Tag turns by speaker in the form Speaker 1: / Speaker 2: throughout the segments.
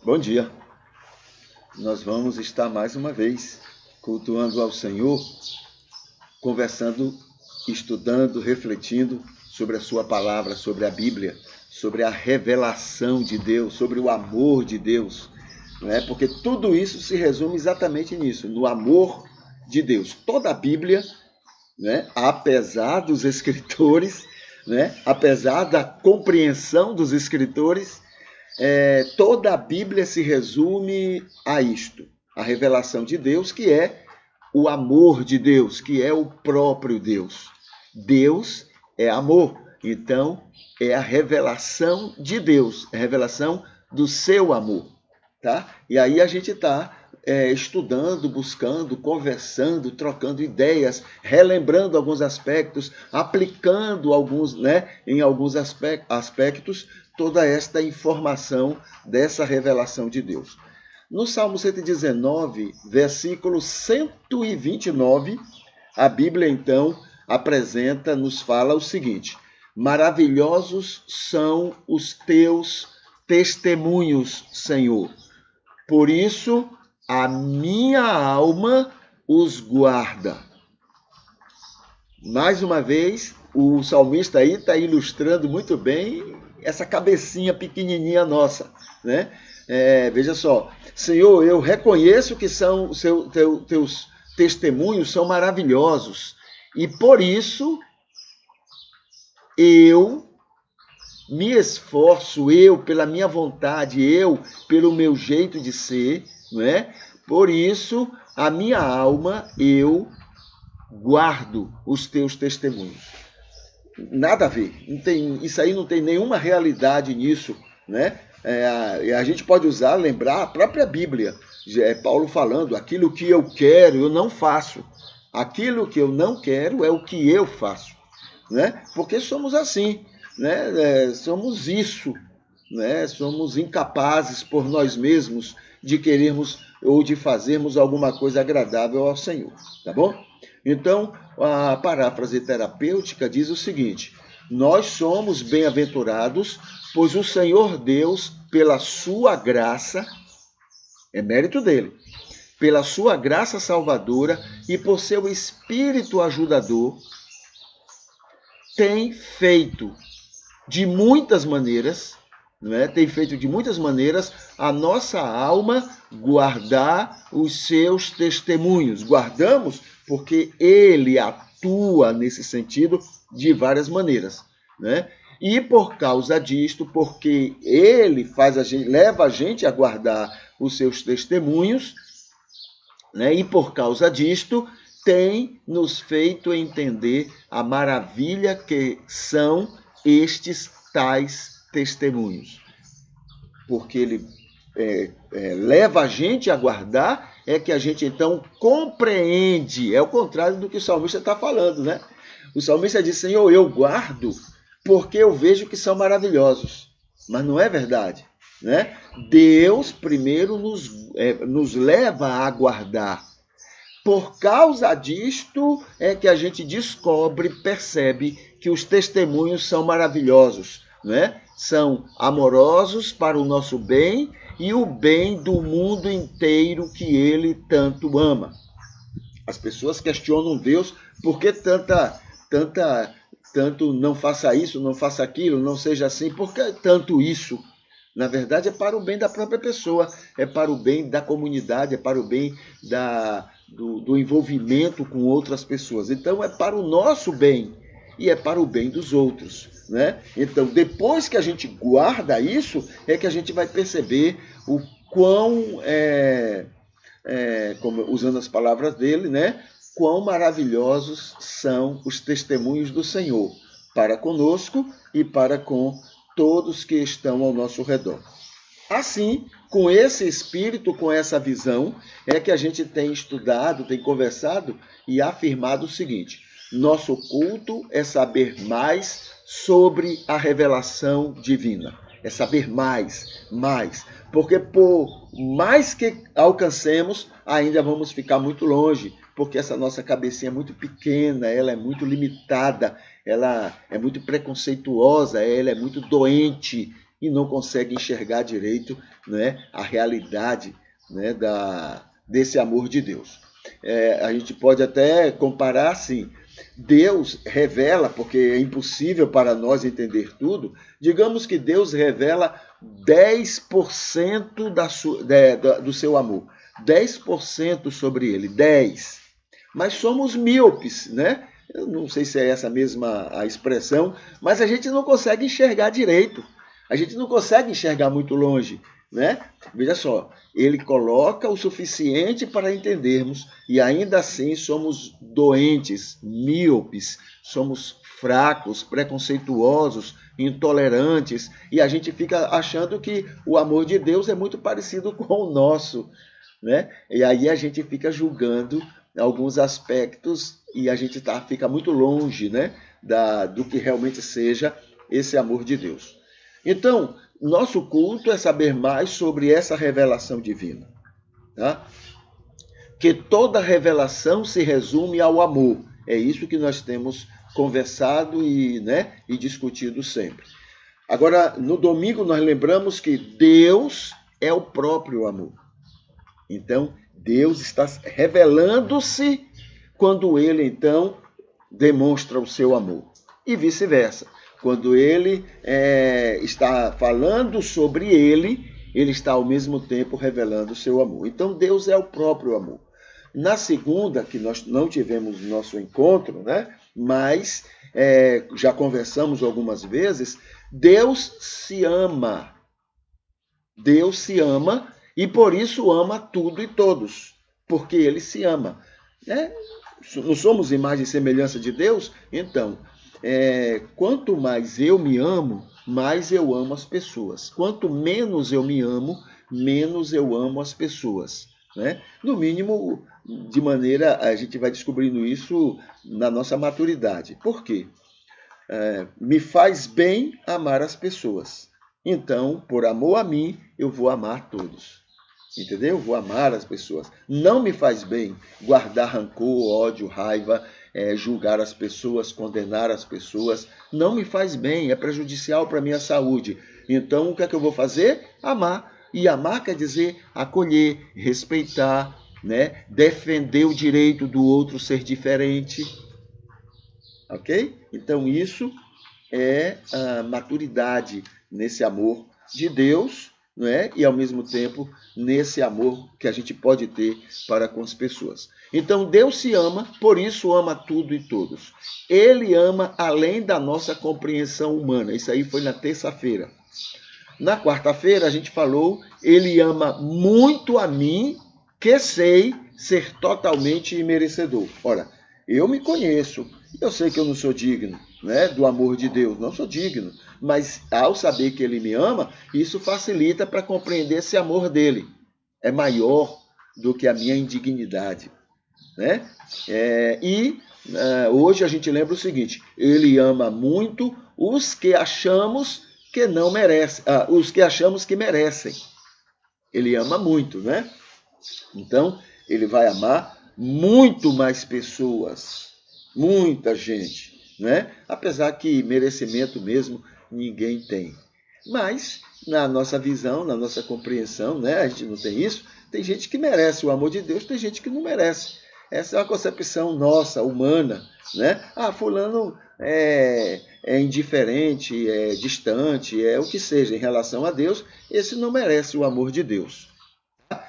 Speaker 1: Bom dia. Nós vamos estar mais uma vez cultuando ao Senhor, conversando, estudando, refletindo sobre a sua palavra, sobre a Bíblia, sobre a revelação de Deus, sobre o amor de Deus, né? Porque tudo isso se resume exatamente nisso, no amor de Deus. Toda a Bíblia, né, apesar dos escritores, né, apesar da compreensão dos escritores, toda a Bíblia se resume a isto, a revelação de Deus, que é o amor de Deus, que é o próprio Deus. Deus é amor, então é a revelação de Deus, a revelação do seu amor. Tá? E aí a gente está estudando, buscando, conversando, trocando ideias, relembrando alguns aspectos, aplicando alguns, né, em alguns aspectos, toda esta informação dessa revelação de Deus. No Salmo 119, versículo 129, a Bíblia então apresenta, nos fala o seguinte: maravilhosos são os teus testemunhos, Senhor. Por isso, a minha alma os guarda. Mais uma vez, o salmista aí está ilustrando muito bem essa cabecinha pequenininha nossa, né? Veja só, Senhor, eu reconheço que são teus testemunhos são maravilhosos e por isso eu me esforço, eu pela minha vontade, eu pelo meu jeito de ser, não é? Por isso a minha alma eu guardo os teus testemunhos. Nada a ver. Isso aí não tem nenhuma realidade nisso, né? A gente pode usar, lembrar a própria Bíblia. Paulo falando, aquilo que eu quero, eu não faço. Aquilo que eu não quero é o que eu faço, né? Porque somos assim, né? Somos isso, né? Somos incapazes por nós mesmos de querermos ou de fazermos alguma coisa agradável ao Senhor, tá bom? Então, a paráfrase terapêutica diz o seguinte: nós somos bem-aventurados, pois o Senhor Deus, pela sua graça, é mérito dele, pela sua graça salvadora e por seu espírito ajudador, tem feito de muitas maneiras, né? Tem feito de muitas maneiras a nossa alma guardar os seus testemunhos. Guardamos porque ele atua nesse sentido de várias maneiras, né? E por causa disto, porque ele leva a gente a guardar os seus testemunhos, né? E por causa disto, tem nos feito entender a maravilha que são estes tais testemunhos. Porque ele leva a gente a guardar, é que a gente então compreende. É o contrário do que o salmista está falando, né? O salmista diz: Senhor, eu guardo porque eu vejo que são maravilhosos. Mas não é verdade, né? Deus primeiro nos leva a guardar. Por causa disto é que a gente descobre, percebe que os testemunhos são maravilhosos, né? São amorosos para o nosso bem e o bem do mundo inteiro que ele tanto ama. As pessoas questionam Deus por que tanto não faça isso, não faça aquilo, não seja assim, por que tanto isso? Na verdade, é para o bem da própria pessoa, é para o bem da comunidade, é para o bem do envolvimento com outras pessoas. Então, é para o nosso bem e é para o bem dos outros, né? Então, depois que a gente guarda isso, é que a gente vai perceber o quão, usando as palavras dele, né? Quão maravilhosos são os testemunhos do Senhor para conosco e para com todos que estão ao nosso redor. Assim, com esse espírito, com essa visão, é que a gente tem estudado, tem conversado e afirmado o seguinte: nosso culto é saber mais sobre a revelação divina. É saber mais. Porque por mais que alcancemos, ainda vamos ficar muito longe, porque essa nossa cabecinha é muito pequena, ela é muito limitada, ela é muito preconceituosa, ela é muito doente, e não consegue enxergar direito, né, a realidade, né, desse amor de Deus. A gente pode até comparar assim, Deus revela, porque é impossível para nós entender tudo, digamos que Deus revela 10% do seu amor, 10% sobre ele, 10%. Mas somos míopes, né? Eu não sei se é essa mesma a expressão, mas a gente não consegue enxergar direito. A gente não consegue enxergar muito longe, né? Veja só, ele coloca o suficiente para entendermos e ainda assim somos doentes, míopes, somos fracos, preconceituosos, intolerantes e a gente fica achando que o amor de Deus é muito parecido com o nosso, né? E aí a gente fica julgando alguns aspectos e a gente fica muito longe, né, do que realmente seja esse amor de Deus. Então, nosso culto é saber mais sobre essa revelação divina. Tá? Que toda revelação se resume ao amor. É isso que nós temos conversado e discutido sempre. Agora, no domingo, nós lembramos que Deus é o próprio amor. Então, Deus está revelando-se quando ele, então, demonstra o seu amor. E vice-versa. Quando ele está falando sobre ele está ao mesmo tempo revelando o seu amor. Então, Deus é o próprio amor. Na segunda, que nós não tivemos nosso encontro, né? Mas já conversamos algumas vezes, Deus se ama. Deus se ama e por isso ama tudo e todos, porque ele se ama. Não somos imagem e semelhança de Deus? Então, quanto mais eu me amo, mais eu amo as pessoas. Quanto menos eu me amo, menos eu amo as pessoas. Né? No mínimo, de maneira, a gente vai descobrindo isso na nossa maturidade. Por quê? Me faz bem amar as pessoas. Então, por amor a mim, eu vou amar todos. Entendeu? Vou amar as pessoas. Não me faz bem guardar rancor, ódio, raiva, julgar as pessoas, condenar as pessoas. Não me faz bem, é prejudicial para a minha saúde. Então, o que é que eu vou fazer? Amar. E amar quer dizer acolher, respeitar, né? Defender o direito do outro ser diferente. Ok? Então, isso é a maturidade nesse amor de Deus, não é? E ao mesmo tempo nesse amor que a gente pode ter para com as pessoas. Então Deus se ama, por isso ama tudo e todos. Ele ama além da nossa compreensão humana. Isso aí foi na terça-feira. Na quarta-feira a gente falou, ele ama muito a mim, que sei ser totalmente imerecedor. Ora, eu me conheço, eu sei que eu não sou digno, né, do amor de Deus, não sou digno, mas ao saber que ele me ama, isso facilita para compreender esse amor dele. É maior do que a minha indignidade. Né? Hoje a gente lembra o seguinte, ele ama muito os que achamos que não merecem, os que achamos que merecem. Ele ama muito, né? Então, ele vai amar muito mais pessoas, muita gente, né? Apesar que merecimento mesmo ninguém tem. Mas, na nossa visão, na nossa compreensão, né? A gente não tem isso. Tem gente que merece o amor de Deus, tem gente que não merece. Essa é uma concepção nossa, humana, né? Fulano é indiferente, é distante, é o que seja em relação a Deus, esse não merece o amor de Deus.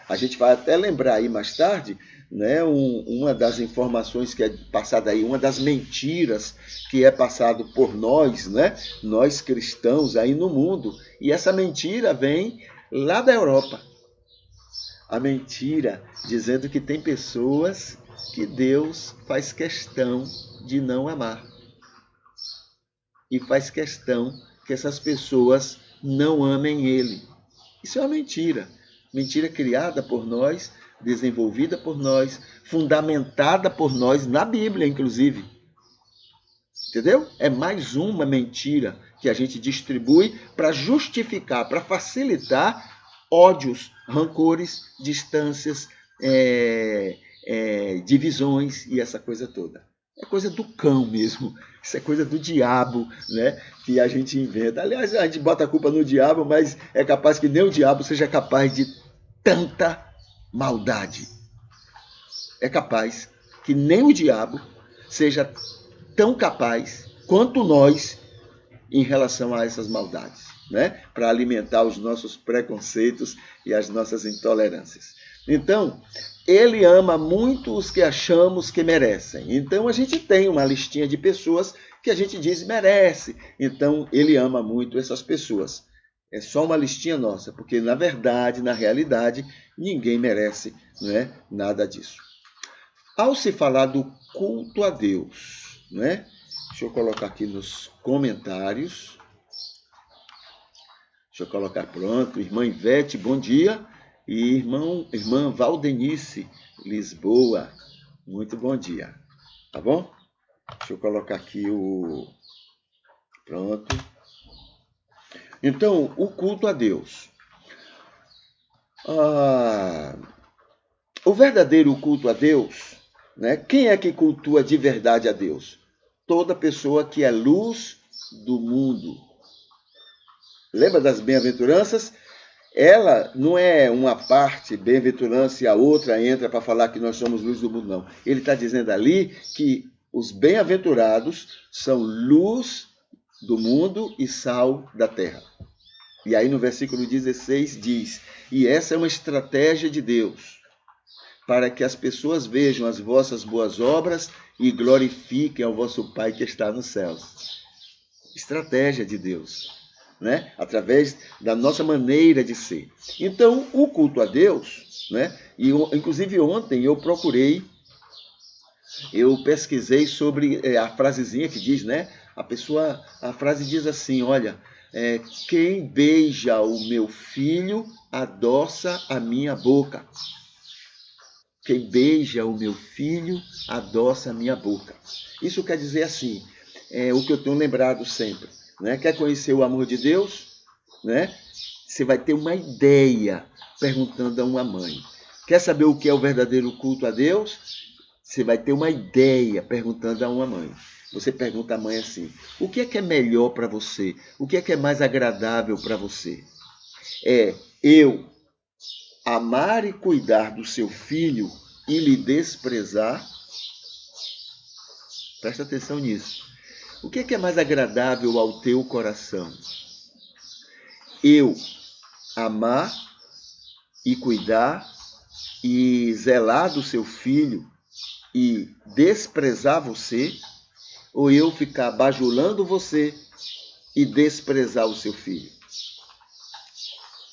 Speaker 1: A gente vai até lembrar aí mais tarde, né, uma das informações que é passada aí, uma das mentiras que é passado por nós, né, nós cristãos aí no mundo, e essa mentira vem lá da Europa. A mentira dizendo que tem pessoas que Deus faz questão de não amar. E faz questão que essas pessoas não amem Ele. Isso é uma mentira. Mentira criada por nós, desenvolvida por nós, fundamentada por nós na Bíblia, inclusive. Entendeu? É mais uma mentira que a gente distribui para justificar, para facilitar ódios, rancores, distâncias, divisões e essa coisa toda. é coisa do cão mesmo. Isso é coisa do diabo, né? Que a gente inventa. Aliás, a gente bota a culpa no diabo, mas é capaz que nem o diabo seja capaz de tanta maldade. É capaz que nem o diabo seja tão capaz quanto nós em relação a essas maldades, né? Para alimentar os nossos preconceitos e as nossas intolerâncias. Então, ele ama muito os que achamos que merecem. Então, a gente tem uma listinha de pessoas que a gente diz merece. Então, ele ama muito essas pessoas. É só uma listinha nossa, porque na verdade, na realidade, ninguém merece, né, nada disso. Ao se falar do culto a Deus, né? Deixa eu colocar aqui nos comentários. Deixa eu colocar pronto. Irmã Ivete, bom dia. E irmã Valdenice, Lisboa, muito bom dia. Tá bom? Deixa eu colocar aqui o... Pronto. Então, o culto a Deus. O verdadeiro culto a Deus, né? Quem é que cultua de verdade a Deus? Toda pessoa que é luz do mundo. Lembra das bem-aventuranças? Ela não é uma parte, bem-aventurança, e a outra entra para falar que nós somos luz do mundo, não. Ele está dizendo ali que os bem-aventurados são luz do mundo e sal da terra. E aí no versículo 16 diz, e essa é uma estratégia de Deus, para que as pessoas vejam as vossas boas obras e glorifiquem ao vosso Pai que está nos céus. Estratégia de Deus. Né? Através da nossa maneira de ser. Então, o culto a Deus, né? E inclusive ontem eu pesquisei sobre a frasezinha que diz, né? A frase diz assim, olha, quem beija o meu filho adoça a minha boca. Quem beija o meu filho adoça a minha boca. Isso quer dizer assim, o que eu tenho lembrado sempre. Né? Quer conhecer o amor de Deus? Né? Você vai ter uma ideia perguntando a uma mãe. Quer saber o que é o verdadeiro culto a Deus? Você vai ter uma ideia perguntando a uma mãe. Você pergunta à mãe assim, o que é melhor para você? O que é mais agradável para você? É eu amar e cuidar do seu filho e lhe desprezar? Presta atenção nisso. O que é mais agradável ao teu coração? Eu amar e cuidar e zelar do seu filho e desprezar você? Ou eu ficar bajulando você e desprezar o seu filho?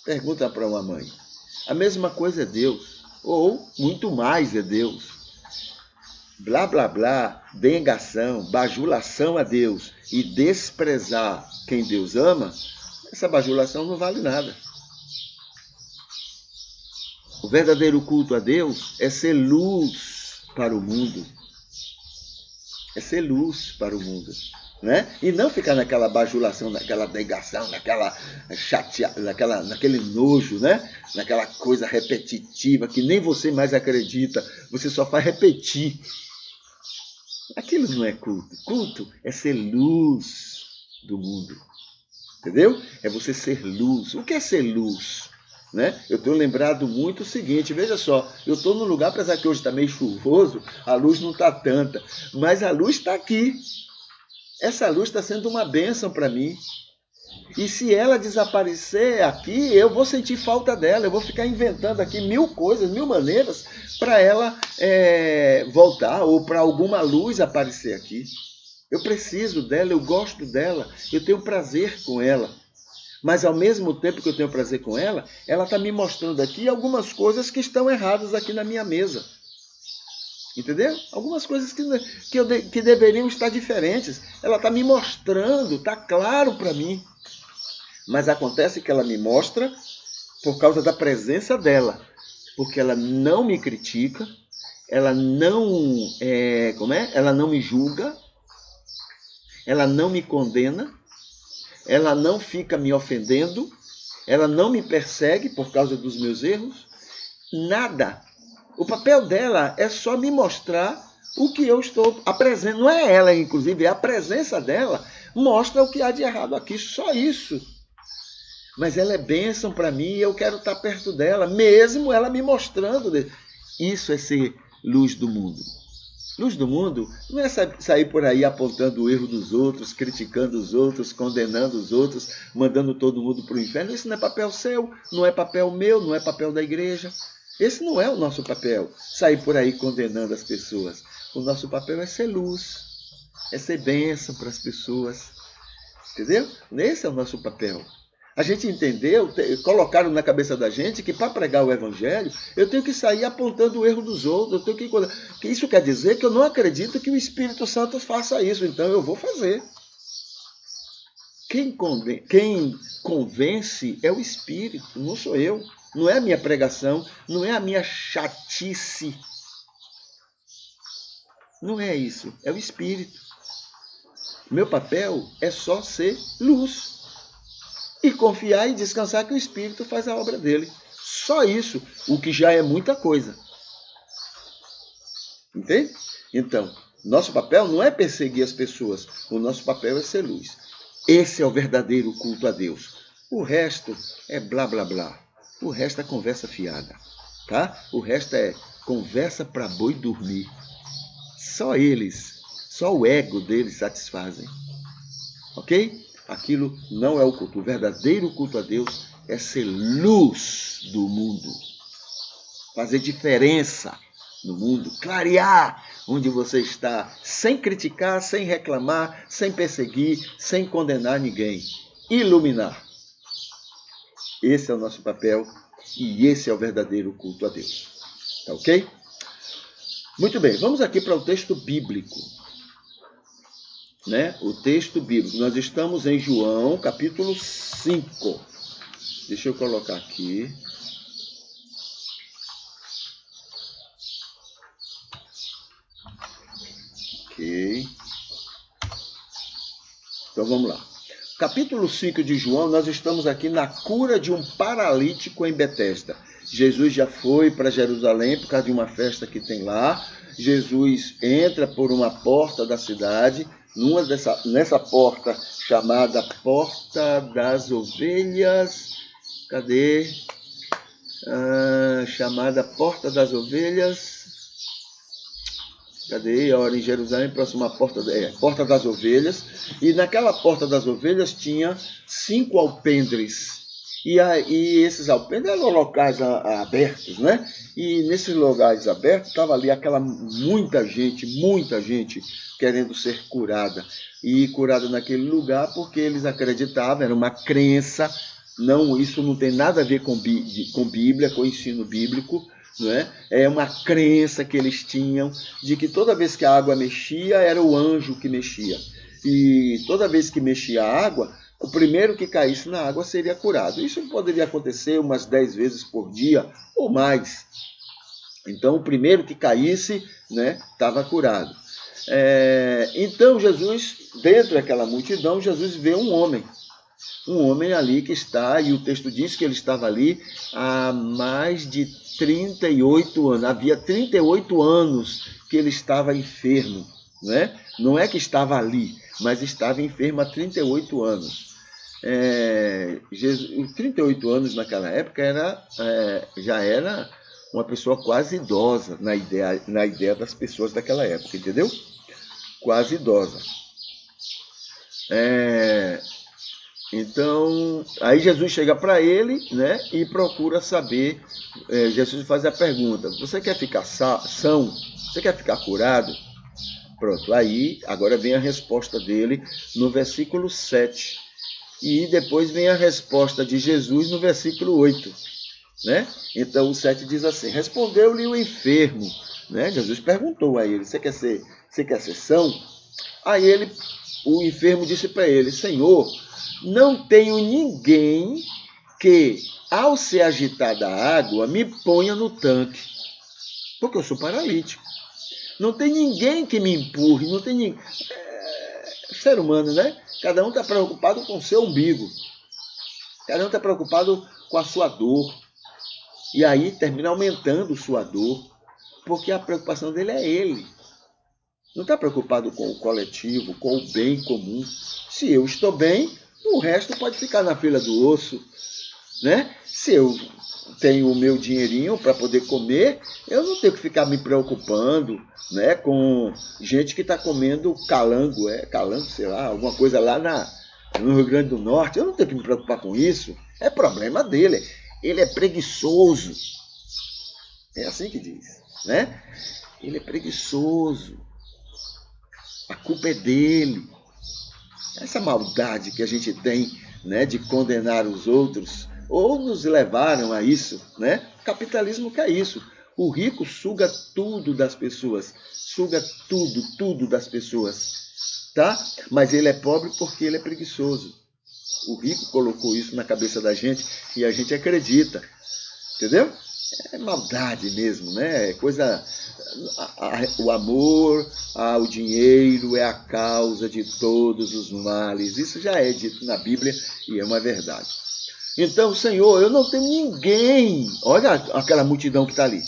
Speaker 1: Pergunta para uma mãe. A mesma coisa é Deus, ou muito mais é Deus. Blá, blá, blá, dengação, bajulação a Deus e desprezar quem Deus ama, essa bajulação não vale nada. O verdadeiro culto a Deus é ser luz para o mundo. É ser luz para o mundo. Né? E não ficar naquela bajulação, naquela negação, naquela naquele nojo, né? Naquela coisa repetitiva que nem você mais acredita, você só faz repetir. Aquilo não é culto. Culto é ser luz do mundo. Entendeu? É você ser luz. O que é ser luz? Né? Eu tenho lembrado muito o seguinte, veja só, eu estou num lugar, apesar que hoje está meio chuvoso, a luz não está tanta, mas a luz está aqui. Essa luz está sendo uma bênção para mim. E se ela desaparecer aqui, eu vou sentir falta dela. Eu vou ficar inventando aqui 1000 coisas, 1000 maneiras para ela voltar ou para alguma luz aparecer aqui. Eu preciso dela, eu gosto dela, eu tenho prazer com ela. Mas ao mesmo tempo que eu tenho prazer com ela, ela está me mostrando aqui algumas coisas que estão erradas aqui na minha mesa. Entendeu? Algumas coisas que deveriam estar diferentes. Ela está me mostrando, está claro para mim. Mas acontece que ela me mostra por causa da presença dela. Porque ela não me critica, ela não, ela não me julga, ela não me condena, ela não fica me ofendendo, ela não me persegue por causa dos meus erros, nada. O papel dela é só me mostrar o que eu estou apresentando. Não é ela, inclusive, é a presença dela. Mostra o que há de errado aqui, só isso. Mas ela é bênção para mim e eu quero estar perto dela, mesmo ela me mostrando. Isso é ser luz do mundo. Luz do mundo não é sair por aí apontando o erro dos outros, criticando os outros, condenando os outros, mandando todo mundo para o inferno. Isso não é papel seu, não é papel meu, não é papel da igreja. Esse não é o nosso papel, sair por aí condenando as pessoas. O nosso papel é ser luz, é ser bênção para as pessoas. Entendeu? Esse é o nosso papel. A gente entendeu, colocaram na cabeça da gente que para pregar o evangelho, eu tenho que sair apontando o erro dos outros. Eu tenho que isso quer dizer que eu não acredito que o Espírito Santo faça isso, então eu vou fazer. Quem convence é o Espírito, não sou eu. Não é a minha pregação, não é a minha chatice. Não é isso, é o Espírito. Meu papel é só ser luz. E confiar e descansar que o Espírito faz a obra dele. Só isso, o que já é muita coisa. Entende? Então, nosso papel não é perseguir as pessoas. O nosso papel é ser luz. Esse é o verdadeiro culto a Deus. O resto é blá, blá, blá. O resto é conversa fiada. Tá? O resto é conversa para boi dormir. Só eles, só o ego deles satisfazem. Ok? Aquilo não é o culto. O verdadeiro culto a Deus é ser luz do mundo. Fazer diferença no mundo. Clarear onde você está. Sem criticar, sem reclamar, sem perseguir, sem condenar ninguém. Iluminar. Esse é o nosso papel e esse é o verdadeiro culto a Deus. Tá ok? Muito bem, vamos aqui para o texto bíblico. Né? O texto bíblico. Nós estamos em João, capítulo 5. Deixa eu colocar aqui. Ok. Então vamos lá. Capítulo 5 de João, nós estamos aqui na cura de um paralítico em Betesda. Jesus já foi para Jerusalém por causa de uma festa que tem lá. Jesus entra por uma porta da cidade, nessa porta chamada Porta das Ovelhas. Cadê? Chamada Porta das Ovelhas. Cadê? Ora, em Jerusalém, próxima à Porta das Ovelhas. E naquela Porta das Ovelhas tinha 5 alpendres. E esses alpendres eram locais abertos, né? E nesses locais abertos estava ali aquela muita gente querendo ser curada. E curada naquele lugar porque eles acreditavam, era uma crença. Não, isso não tem nada a ver com Bíblia, com ensino bíblico. Não é? É uma crença que eles tinham de que toda vez que a água mexia, era o anjo que mexia. E toda vez que mexia a água, o primeiro que caísse na água seria curado. Isso poderia acontecer umas 10 vezes por dia ou mais. Então, o primeiro que caísse, né, estava curado. Então, Jesus, dentro daquela multidão, Jesus vê um homem ali que está, e o texto diz que ele estava ali há mais de 38 anos. Havia 38 anos que ele estava enfermo. Né? Não é que estava ali, mas estava enfermo há 38 anos. 38 anos naquela época já era uma pessoa quase idosa na ideia das pessoas daquela época, entendeu? Quase idosa. Então, aí Jesus chega para ele, né, e procura saber. Jesus faz a pergunta: você quer ficar são? Você quer ficar curado? Pronto, aí agora vem a resposta dele no versículo 7. E depois vem a resposta de Jesus no versículo 8. Né? Então o 7 diz assim: respondeu-lhe o enfermo. Né? Jesus perguntou a ele: você quer ser são? Aí o enfermo disse para ele: Senhor, não tenho ninguém que, ao ser agitada a água, me ponha no tanque, porque eu sou paralítico. Não tem ninguém que me empurre, não tem ninguém. Ser humano, né? Cada um está preocupado com o seu umbigo. Cada um está preocupado com a sua dor. E aí termina aumentando sua dor, porque a preocupação dele é ele. Não está preocupado com o coletivo, com o bem comum. Se eu estou bem, o resto pode ficar na fila do osso, né? Se eu tenho o meu dinheirinho para poder comer, eu não tenho que ficar me preocupando, né, com gente que está comendo calango, sei lá, alguma coisa lá no Rio Grande do Norte. Eu não tenho que me preocupar com isso. É problema dele. Ele é preguiçoso. É assim que diz, né? Ele é preguiçoso. A culpa é dele. Essa maldade que a gente tem, né, de condenar os outros, ou nos levaram a isso, né? O capitalismo quer isso. O rico suga tudo das pessoas, suga tudo das pessoas, tá? Mas ele é pobre porque ele é preguiçoso. O rico colocou isso na cabeça da gente e a gente acredita, entendeu? É maldade mesmo, né? É coisa. O amor ao dinheiro é a causa de todos os males. Isso já é dito na Bíblia e é uma verdade. Então, Senhor, eu não tenho ninguém. Olha aquela multidão que está ali.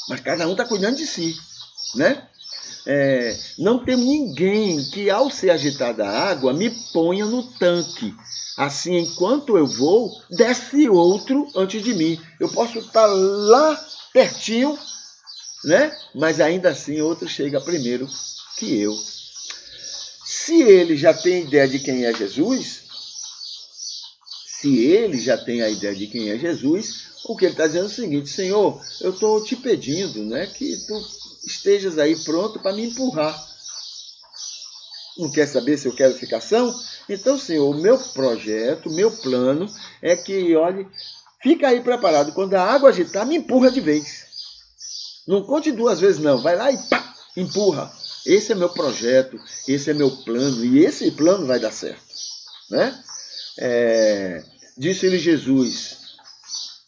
Speaker 1: Mas cada um está cuidando de si, né? Não tem ninguém que, ao ser agitada a água, me ponha no tanque. Assim, enquanto eu vou, desce outro antes de mim. Eu posso estar lá pertinho, né? Mas ainda assim, outro chega primeiro que eu. Se ele já tem ideia de quem é Jesus, o que ele está dizendo é o seguinte: Senhor, eu estou te pedindo, né, que tu estejas aí pronto para me empurrar. Não quer saber se eu quero ficação? Então, Senhor, o meu projeto, o meu plano é que, olhe, fica aí preparado. Quando a água agitar, me empurra de vez. Não conte duas vezes, não. Vai lá e pá, empurra. Esse é meu projeto, esse é meu plano, e esse plano vai dar certo, né? Disse-lhe Jesus.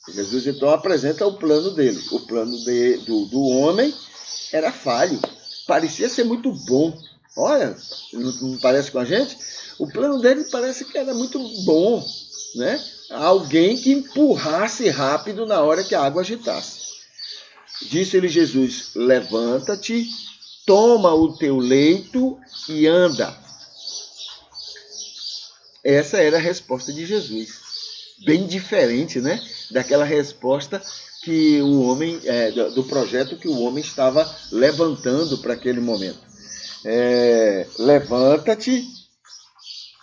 Speaker 1: Jesus, então, apresenta o plano dele. O plano do homem era falho. Parecia ser muito bom. Olha, não parece com a gente? O plano dele parece que era muito bom, né? Alguém que empurrasse rápido na hora que a água agitasse. Disse-lhe Jesus: levanta-te, toma o teu leito e anda. Essa era a resposta de Jesus. Bem diferente, né, daquela resposta que o homem, do projeto que o homem estava levantando para aquele momento. Levanta-te,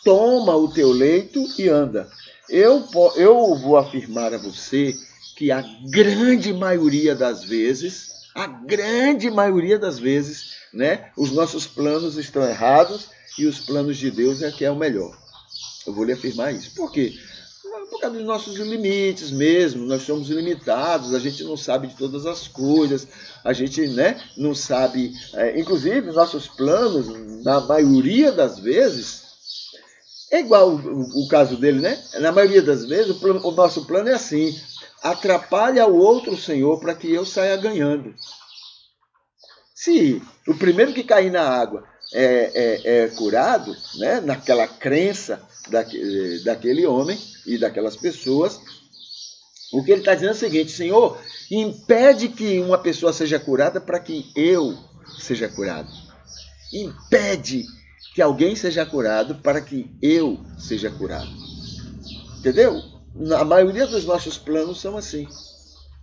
Speaker 1: toma o teu leito e anda. Eu vou afirmar a você que a grande maioria das vezes, né, os nossos planos estão errados e os planos de Deus é que é o melhor. Eu vou lhe afirmar isso. Por quê? Por causa dos nossos limites mesmo, nós somos limitados, a gente não sabe de todas as coisas, a gente, né, não sabe, inclusive nossos planos, na maioria das vezes, é igual o caso dele, né? Na maioria das vezes o nosso plano é assim: atrapalha o outro, Senhor, para que eu saia ganhando. Se o primeiro que cair na água é curado, né, naquela crença daquele homem e daquelas pessoas, o que ele está dizendo é o seguinte: Senhor, impede que uma pessoa seja curada para que eu seja curado. Impede que alguém seja curado para que eu seja curado. Entendeu? A maioria dos nossos planos são assim,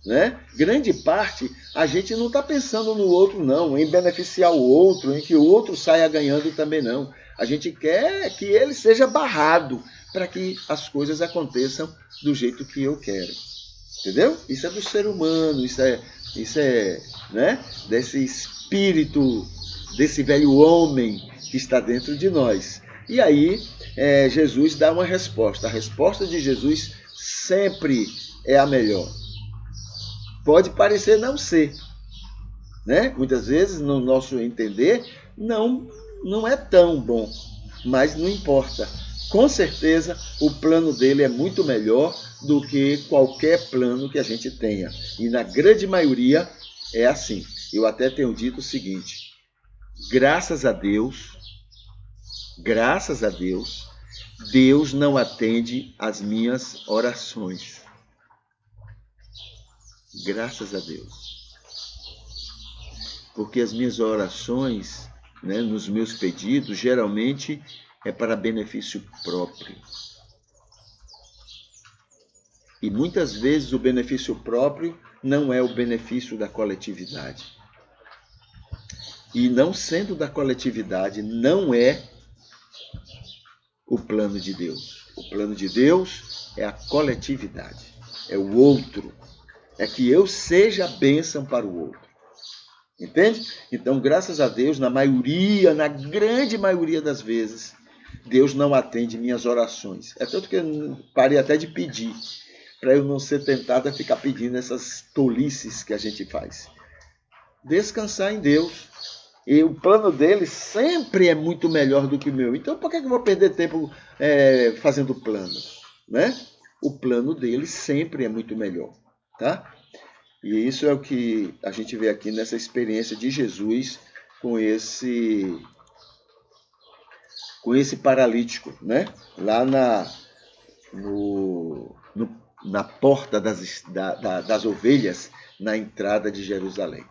Speaker 1: né? Grande parte, a gente não está pensando no outro, não, em beneficiar o outro, em que o outro saia ganhando também, não. A gente quer que ele seja barrado para que as coisas aconteçam do jeito que eu quero. Entendeu? Isso é do ser humano, isso é, né, desse espírito, desse velho homem que está dentro de nós. E aí, Jesus dá uma resposta. A resposta de Jesus sempre é a melhor. Pode parecer não ser, né? Muitas vezes, no nosso entender, não é tão bom, mas não importa. Com certeza, o plano dele é muito melhor do que qualquer plano que a gente tenha. E na grande maioria é assim. Eu até tenho dito o seguinte: graças a Deus, Deus não atende às minhas orações. Graças a Deus. porque as minhas orações, né, nos meus pedidos, geralmente é para benefício próprio. E muitas vezes o benefício próprio não é o benefício da coletividade. E não sendo da coletividade, não é o plano de Deus. O plano de Deus é a coletividade, é o outro. É que eu seja a bênção para o outro. Entende? Então, graças a Deus, na grande maioria das vezes, Deus não atende minhas orações. É tanto que eu parei até de pedir, para eu não ser tentado a ficar pedindo essas tolices que a gente faz. Descansar em Deus. E o plano dele sempre é muito melhor do que o meu. Então, por que eu vou perder tempo fazendo planos? Né? O plano dele sempre é muito melhor. Tá? E isso é o que a gente vê aqui nessa experiência de Jesus com esse paralítico, né? Lá na porta das ovelhas, na entrada de Jerusalém.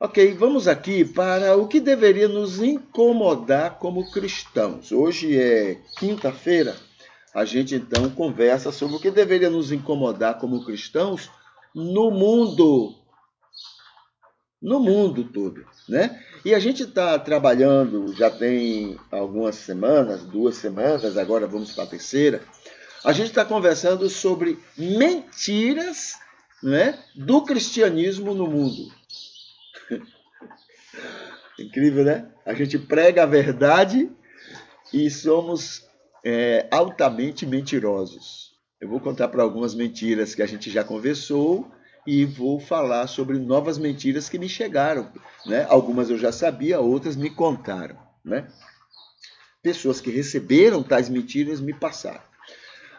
Speaker 1: Ok, vamos aqui para o que deveria nos incomodar como cristãos. Hoje é quinta-feira, a gente então conversa sobre o que deveria nos incomodar como cristãos no mundo todo, né? E a gente está trabalhando, já tem algumas semanas, 2 semanas, agora vamos para a terceira. A gente está conversando sobre mentiras, né, do cristianismo no mundo. Incrível, né? A gente prega a verdade e somos altamente mentirosos. Eu vou contar para algumas mentiras que a gente já conversou e vou falar sobre novas mentiras que me chegaram, né? Algumas eu já sabia, outras me contaram, né? Pessoas que receberam tais mentiras me passaram.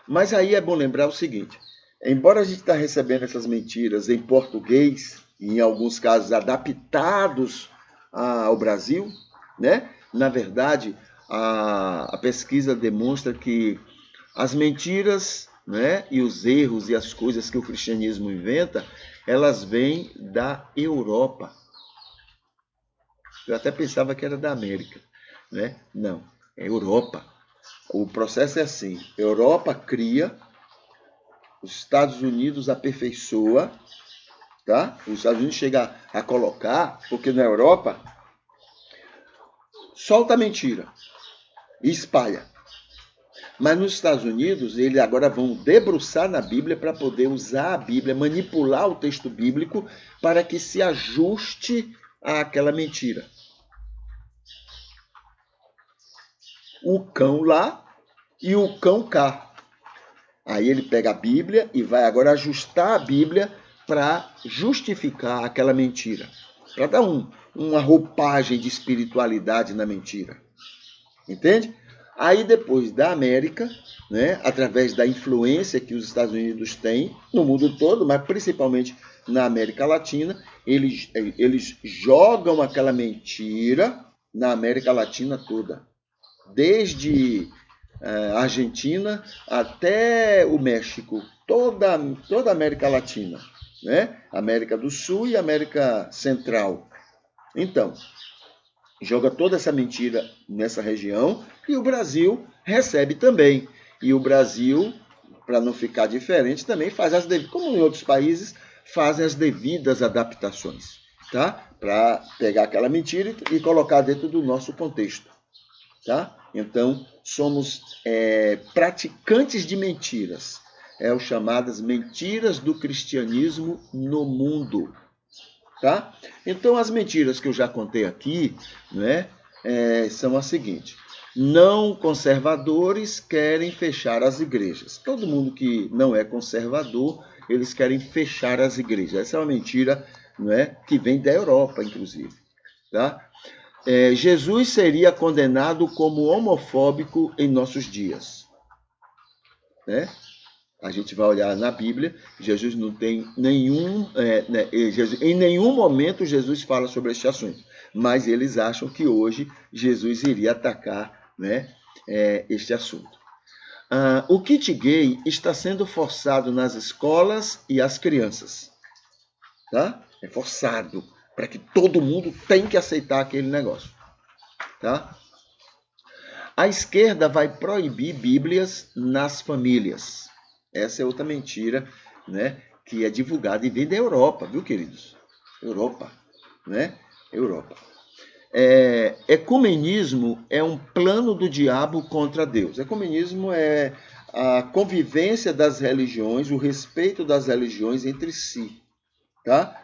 Speaker 1: Mas aí é bom lembrar o seguinte, embora a gente está recebendo essas mentiras em português, e em alguns casos adaptados ao Brasil, né? Na verdade, a pesquisa demonstra que as mentiras, né, e os erros e as coisas que o cristianismo inventa, elas vêm da Europa. Eu até pensava que era da América, né? Não, é Europa. O processo é assim, Europa cria, os Estados Unidos aperfeiçoa, tá? Os Estados Unidos chega a colocar, porque na Europa solta a mentira e espalha. Mas nos Estados Unidos, eles agora vão debruçar na Bíblia para poder usar a Bíblia, manipular o texto bíblico para que se ajuste àquela mentira. O cão lá e o cão cá. Aí ele pega a Bíblia e vai agora ajustar a Bíblia para justificar aquela mentira. Para dar uma roupagem de espiritualidade na mentira. Entende? Aí depois da América, né, através da influência que os Estados Unidos têm no mundo todo, mas principalmente na América Latina, eles jogam aquela mentira na América Latina toda. Desde a Argentina até o México, toda a América Latina, né? América do Sul e América Central. Então, joga toda essa mentira nessa região e o Brasil recebe também. E o Brasil, para não ficar diferente, também faz como em outros países, fazem as devidas adaptações, tá? Para pegar aquela mentira e colocar dentro do nosso contexto, tá? Então, somos praticantes de mentiras. É o chamadas mentiras do cristianismo no mundo. Tá? Então, as mentiras que eu já contei aqui, né, são as seguintes. Não conservadores querem fechar as igrejas. Todo mundo que não é conservador, eles querem fechar as igrejas. Essa é uma mentira, né, que vem da Europa, inclusive. Tá? Jesus seria condenado como homofóbico em nossos dias. Né? A gente vai olhar na Bíblia, Jesus não tem em nenhum momento Jesus fala sobre este assunto, mas eles acham que hoje Jesus iria atacar, né, este assunto. O kit gay está sendo forçado nas escolas e as crianças. Tá? É forçado. para que todo mundo tem que aceitar aquele negócio. Tá? A esquerda vai proibir Bíblias nas famílias. Essa é outra mentira, né, que é divulgada e vem da Europa, viu, queridos? Europa, né? Europa. Ecumenismo é um plano do diabo contra Deus. Ecumenismo é a convivência das religiões, o respeito das religiões entre si. Tá?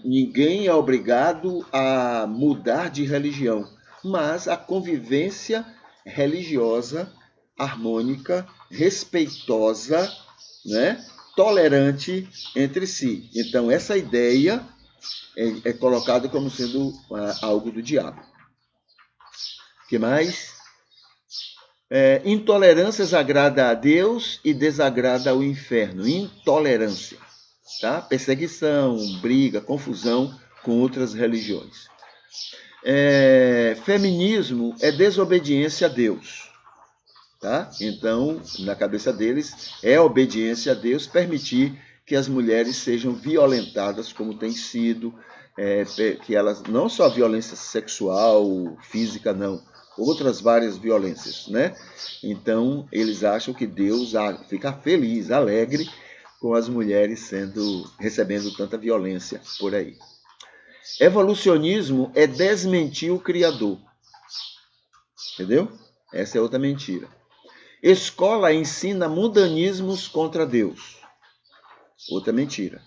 Speaker 1: Ninguém é obrigado a mudar de religião, mas a convivência religiosa, harmônica, respeitosa, né? Tolerante entre si. Então, essa ideia é colocada como sendo algo do diabo. O que mais? Intolerâncias agrada a Deus e desagrada ao inferno. Intolerância. Tá? Perseguição, briga, confusão com outras religiões. Feminismo é desobediência a Deus. Tá? Então, na cabeça deles, é obediência a Deus permitir que as mulheres sejam violentadas como tem sido, que elas, não só violência sexual, física, não, outras várias violências, né? Então, eles acham que Deus fica feliz, alegre com as mulheres recebendo tanta violência por aí. Evolucionismo é desmentir o Criador. Entendeu? Essa é outra mentira. Escola ensina mundanismos contra Deus. Outra mentira.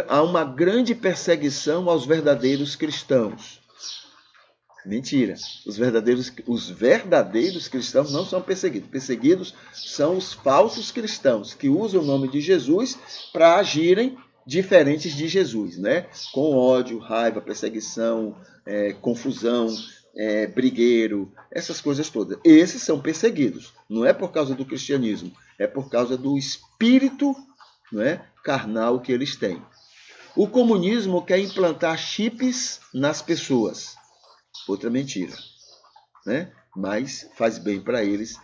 Speaker 1: Há uma grande perseguição aos verdadeiros cristãos. Mentira. Os verdadeiros cristãos não são perseguidos. Perseguidos são os falsos cristãos que usam o nome de Jesus para agirem diferentes de Jesus, né? Com ódio, raiva, perseguição, confusão, brigueiro, essas coisas todas. Esses são perseguidos. Não é por causa do cristianismo, é por causa do espírito, né, carnal que eles têm. O comunismo quer implantar chips nas pessoas. Outra mentira, né? Mas faz bem para eles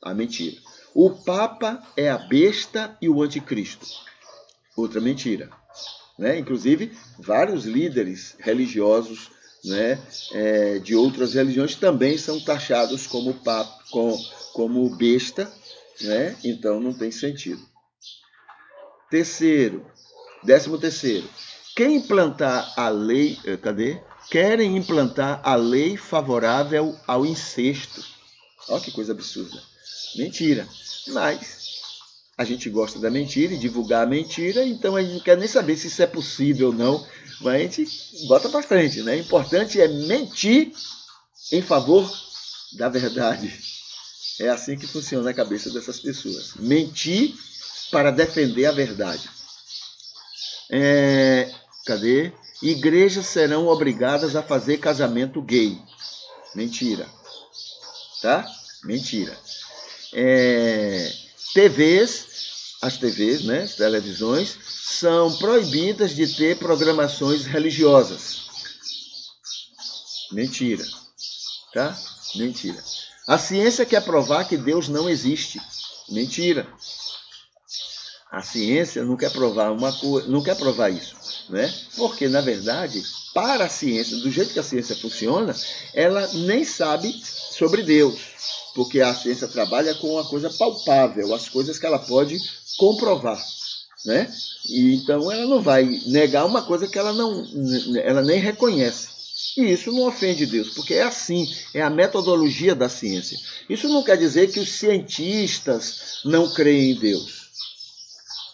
Speaker 1: a mentira. O Papa é a besta e o anticristo. Outra mentira, né? Inclusive, vários líderes religiosos, né, de outras religiões também são taxados como Papa, como besta, né? Então não tem sentido. 13º. Quem implantar a lei... Querem implantar a lei favorável ao incesto. Olha que coisa absurda. Mentira. Mas a gente gosta da mentira e divulgar a mentira, então a gente não quer nem saber se isso é possível ou não, mas a gente bota para frente, né? O importante é mentir em favor da verdade. É assim que funciona a cabeça dessas pessoas. Mentir para defender a verdade. Igrejas serão obrigadas a fazer casamento gay. Mentira. Tá? Mentira. As TVs, né, as televisões, são proibidas de ter programações religiosas. Mentira. Tá? Mentira. A ciência quer provar que Deus não existe. Mentira. A ciência não quer provar não quer provar isso, né? Porque, na verdade, para a ciência, do jeito que a ciência funciona, ela nem sabe sobre Deus, porque a ciência trabalha com uma coisa palpável, as coisas que ela pode comprovar, né? E então ela não vai negar uma coisa que ela nem reconhece. E isso não ofende Deus, porque é assim, é a metodologia da ciência. Isso não quer dizer que os cientistas não creem em Deus.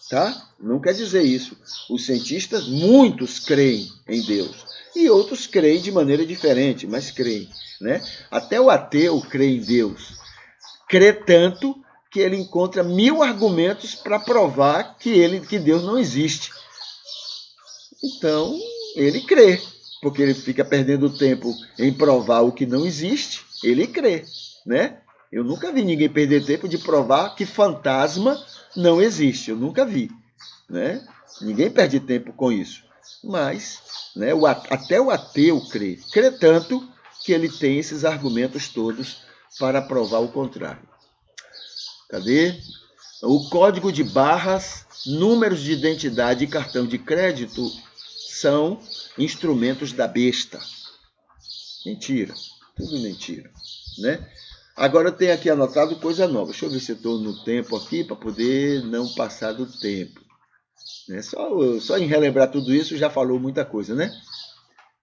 Speaker 1: Tá? Não quer dizer isso. Os cientistas, muitos creem em Deus. E outros creem de maneira diferente, mas creem, né? Até o ateu crê em Deus. Crê tanto que ele encontra 1000 argumentos para provar que Deus não existe. Então, ele crê, porque ele fica perdendo tempo em provar o que não existe, ele crê, né? Eu nunca vi ninguém perder tempo de provar que fantasma não existe, eu nunca vi, né? Ninguém perde tempo com isso, mas, né, até o ateu crê tanto que ele tem esses argumentos todos para provar o contrário. Cadê? O código de barras, números de identidade e cartão de crédito são instrumentos da besta. Mentira, tudo mentira, né? Agora eu tenho aqui anotado coisa nova. Deixa eu ver se eu estou no tempo aqui para poder não passar do tempo. Né? Só em relembrar tudo isso já falou muita coisa, né?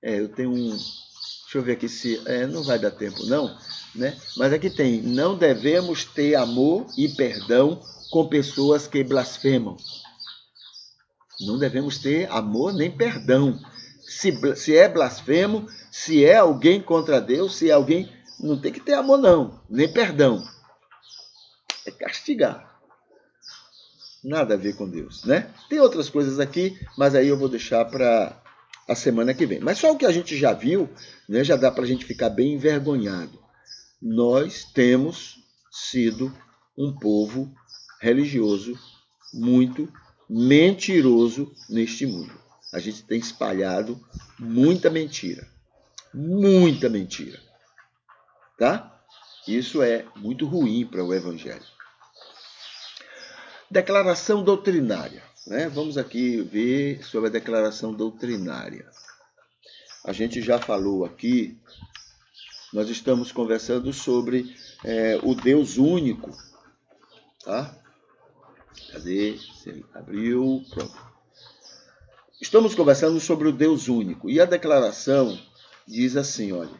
Speaker 1: Eu tenho um... Deixa eu ver aqui se... não vai dar tempo não, né? Mas aqui tem: não devemos ter amor e perdão com pessoas que blasfemam. Não devemos ter amor nem perdão. Se é blasfemo, se é alguém contra Deus, se é alguém... Não tem que ter amor não, nem perdão. É castigar. Nada a ver com Deus, né? Tem outras coisas aqui, mas aí eu vou deixar para a semana que vem. Mas só o que a gente já viu, né, já dá para a gente ficar bem envergonhado. Nós temos sido um povo religioso muito mentiroso neste mundo. A gente tem espalhado muita mentira. Muita mentira. Tá? Isso é muito ruim para o Evangelho. Declaração doutrinária. Né? Vamos aqui ver sobre a declaração doutrinária. A gente já falou aqui, nós estamos conversando sobre o Deus único. Tá? Cadê? Você abriu. Pronto. Estamos conversando sobre o Deus único. E a declaração diz assim, olha.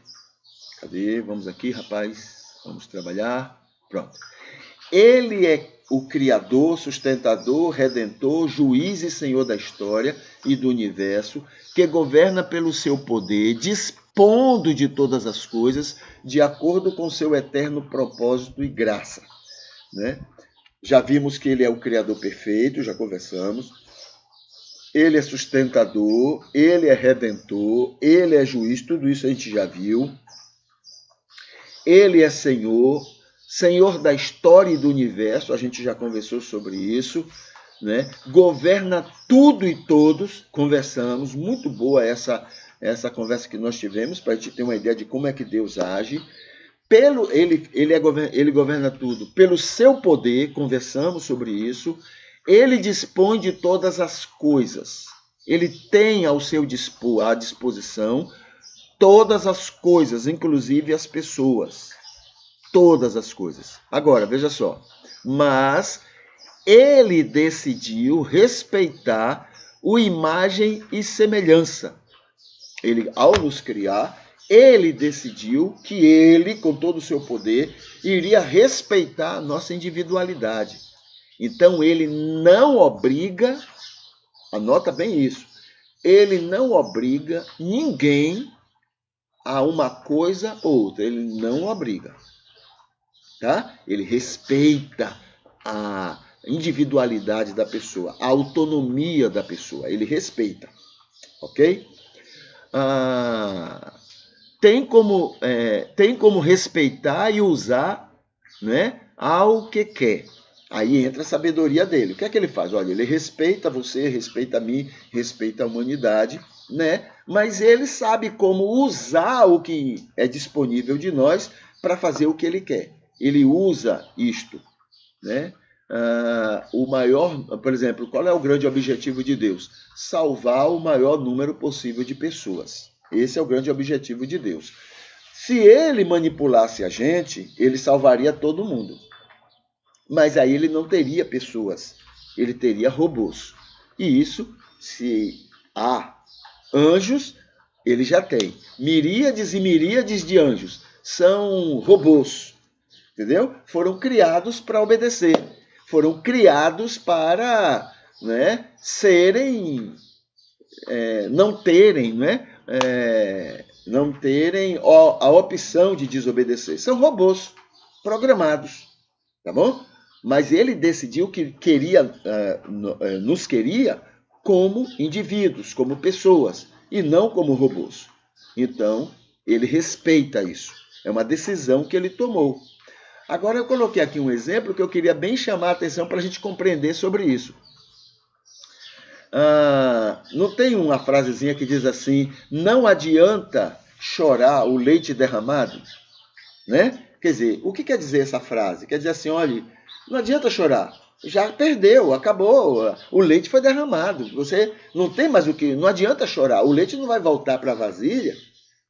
Speaker 1: Cadê? Vamos aqui, rapaz. Vamos trabalhar. Pronto. Ele é o Criador, sustentador, redentor, juiz e senhor da história e do universo, que governa pelo seu poder, dispondo de todas as coisas, de acordo com seu eterno propósito e graça. Né? Já vimos que ele é o Criador perfeito, já conversamos. Ele é sustentador, ele é redentor, ele é juiz, tudo isso a gente já viu. Ele é Senhor, Senhor da história e do universo, a gente já conversou sobre isso, né? Governa tudo e todos, conversamos, muito boa essa conversa que nós tivemos, para a gente ter uma ideia de como é que Deus age. Ele governa tudo pelo seu poder, conversamos sobre isso. Ele dispõe de todas as coisas, ele tem ao seu dispor, à disposição todas as coisas, inclusive as pessoas. Todas as coisas. Agora, veja só. Mas ele decidiu respeitar a imagem e semelhança. Ele, ao nos criar, ele decidiu que ele, com todo o seu poder, iria respeitar a nossa individualidade. Então, ele não obriga, anota bem isso, ele não obriga ninguém a uma coisa ou outra, ele não obriga, tá? Ele respeita a individualidade da pessoa, a autonomia da pessoa, ele respeita, ok? Tem como respeitar e usar, né, ao que quer. Aí entra a sabedoria dele. O que é que ele faz? Olha, ele respeita você, respeita a mim, respeita a humanidade, né? Mas ele sabe como usar o que é disponível de nós para fazer o que ele quer. Ele usa isto, né? Por exemplo, qual é o grande objetivo de Deus? Salvar o maior número possível de pessoas. Esse é o grande objetivo de Deus. Se ele manipulasse a gente, ele salvaria todo mundo. Mas aí ele não teria pessoas, ele teria robôs. E isso, se há anjos, ele já tem. Miríades e miríades de anjos são robôs, entendeu? Foram criados para obedecer, foram criados para, né, serem, não terem a opção de desobedecer. São robôs programados, tá bom? Mas ele decidiu que nos queria como indivíduos, como pessoas, e não como robôs. Então, ele respeita isso. É uma decisão que ele tomou. Agora, eu coloquei aqui um exemplo que eu queria bem chamar a atenção para a gente compreender sobre isso. Não tem uma frasezinha que diz assim: não adianta chorar o leite derramado? Né? Quer dizer, o que quer dizer essa frase? Quer dizer assim, olha, não adianta chorar. já perdeu, acabou, o leite foi derramado. Você não tem mais o que, não adianta chorar. O leite não vai voltar para a vasilha,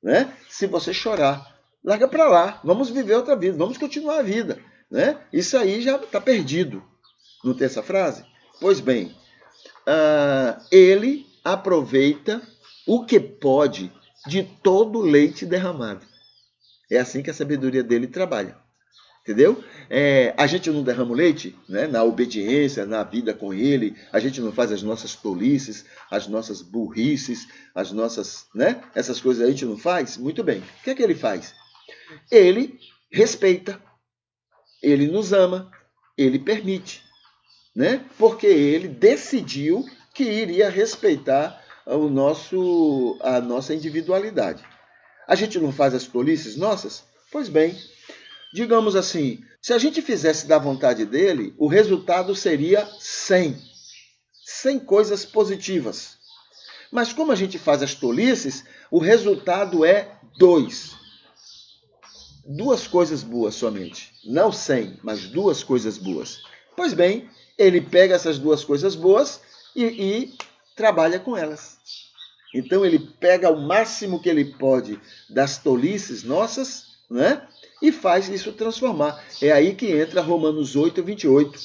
Speaker 1: né? Se você chorar. Larga para lá, vamos viver outra vida, vamos continuar a vida, né? Isso aí já está perdido. Não tem essa frase? Pois bem, ele aproveita o que pode de todo o leite derramado. É assim que a sabedoria dele trabalha. Entendeu? A gente não derrama o leite, né? Na obediência, na vida com ele. A gente não faz as nossas tolices, as nossas burrices, as nossas, né? Essas coisas a gente não faz? Muito bem. O que é que ele faz? Ele respeita, ele nos ama, ele permite, né? Porque ele decidiu que iria respeitar a nossa individualidade. A gente não faz as tolices nossas? Pois bem, digamos assim, se a gente fizesse da vontade dele, o resultado seria 100 coisas positivas. Mas como a gente faz as tolices, o resultado é 2 coisas boas somente. Não 100, mas 2 coisas boas. Pois bem, ele pega essas 2 coisas boas e trabalha com elas. Então ele pega o máximo que ele pode das tolices nossas, né? E faz isso transformar. É aí que entra Romanos 8, 28.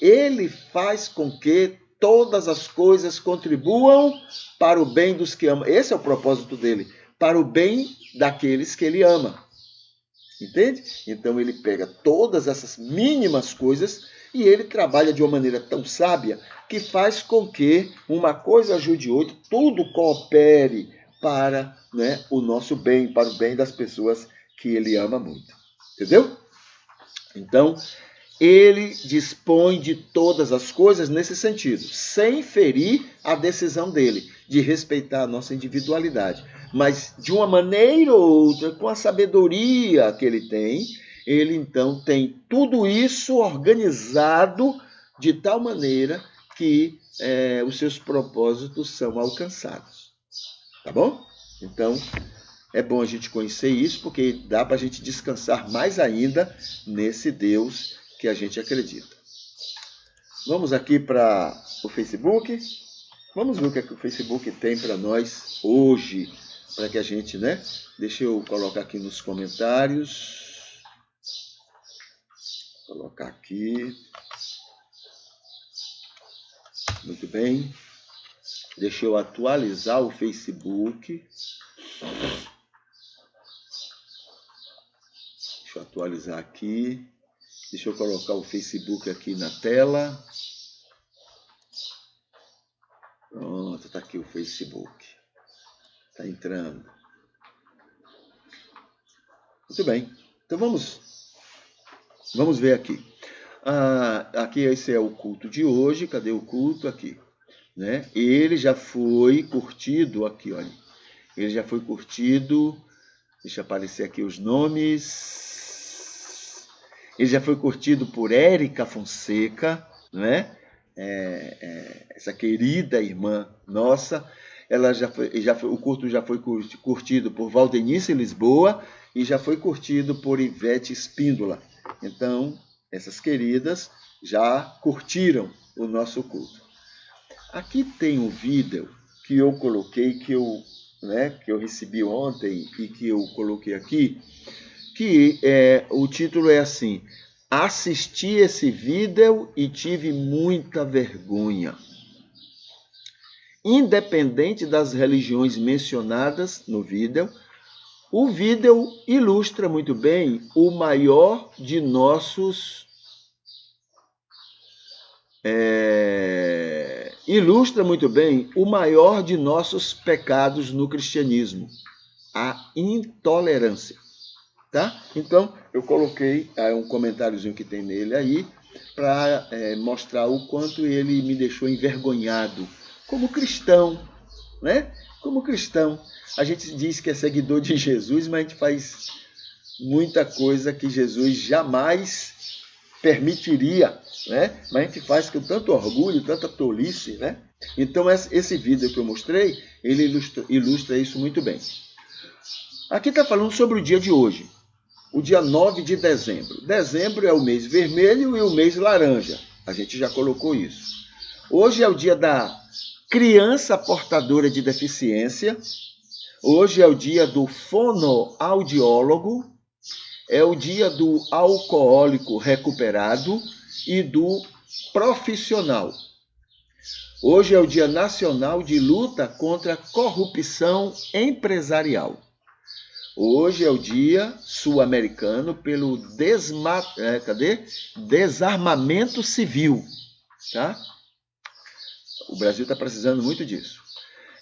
Speaker 1: Ele faz com que todas as coisas contribuam para o bem dos que amam. Esse é o propósito dele, para o bem daqueles que ele ama. Entende? Então ele pega todas essas mínimas coisas e ele trabalha de uma maneira tão sábia que faz com que uma coisa ajude outra, tudo coopere para, né, o nosso bem, para o bem das pessoas que ele ama muito. Entendeu? Então, ele dispõe de todas as coisas nesse sentido, sem ferir a decisão dele de respeitar a nossa individualidade. Mas, de uma maneira ou outra, com a sabedoria que ele tem, ele então tem tudo isso organizado de tal maneira que os seus propósitos são alcançados. Tá bom? Então, é bom a gente conhecer isso, porque dá para a gente descansar mais ainda nesse Deus que a gente acredita. Vamos aqui para o Facebook. Vamos ver o que é que o Facebook tem para nós hoje, para que a gente, né? Deixa eu colocar aqui nos comentários. Vou colocar aqui. Muito bem. Deixa eu atualizar o Facebook. Deixa eu atualizar aqui. Deixa eu colocar o Facebook aqui na tela. Pronto, está aqui o Facebook. Está entrando. Muito bem. Então vamos ver aqui. Aqui esse é o culto de hoje. Cadê o culto? Aqui. Né? Ele já foi curtido. Aqui, olha. Ele já foi curtido. Deixa aparecer aqui os nomes. Ele já foi curtido por Érica Fonseca, né? Essa querida irmã nossa. Ela o culto já foi curtido por Valdenice Lisboa e já foi curtido por Ivete Espíndola. Então, essas queridas já curtiram o nosso culto. Aqui tem um vídeo que eu coloquei, que eu recebi ontem e que eu coloquei aqui, que o título é assim: assisti esse vídeo e tive muita vergonha. Independente das religiões mencionadas no vídeo, o vídeo ilustra muito bem o maior de nossos pecados no cristianismo, a intolerância. Tá? Então, eu coloquei um comentáriozinho que tem nele aí para mostrar o quanto ele me deixou envergonhado como cristão, né? Como cristão. A gente diz que é seguidor de Jesus, mas a gente faz muita coisa que Jesus jamais permitiria, né? Mas a gente faz com tanto orgulho, tanta tolice, né? Então, esse vídeo que eu mostrei, ele ilustra isso muito bem. Aqui está falando sobre o dia de hoje, o dia 9 de dezembro. Dezembro é o mês vermelho e o mês laranja. A gente já colocou isso. Hoje é o dia da criança portadora de deficiência. Hoje é o dia do fonoaudiólogo. É o dia do alcoólico recuperado e do profissional. Hoje é o Dia Nacional de Luta contra a Corrupção Empresarial. Hoje é o Dia Sul-Americano pelo desarmamento civil. Tá? O Brasil está precisando muito disso.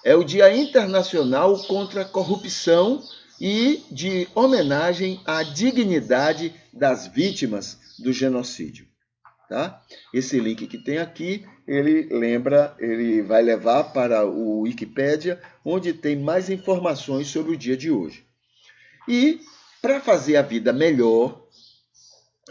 Speaker 1: É o Dia Internacional contra a Corrupção e de homenagem à dignidade das vítimas do genocídio. Tá? Esse link que tem aqui, ele vai levar para o Wikipédia, onde tem mais informações sobre o dia de hoje. E para fazer a vida melhor,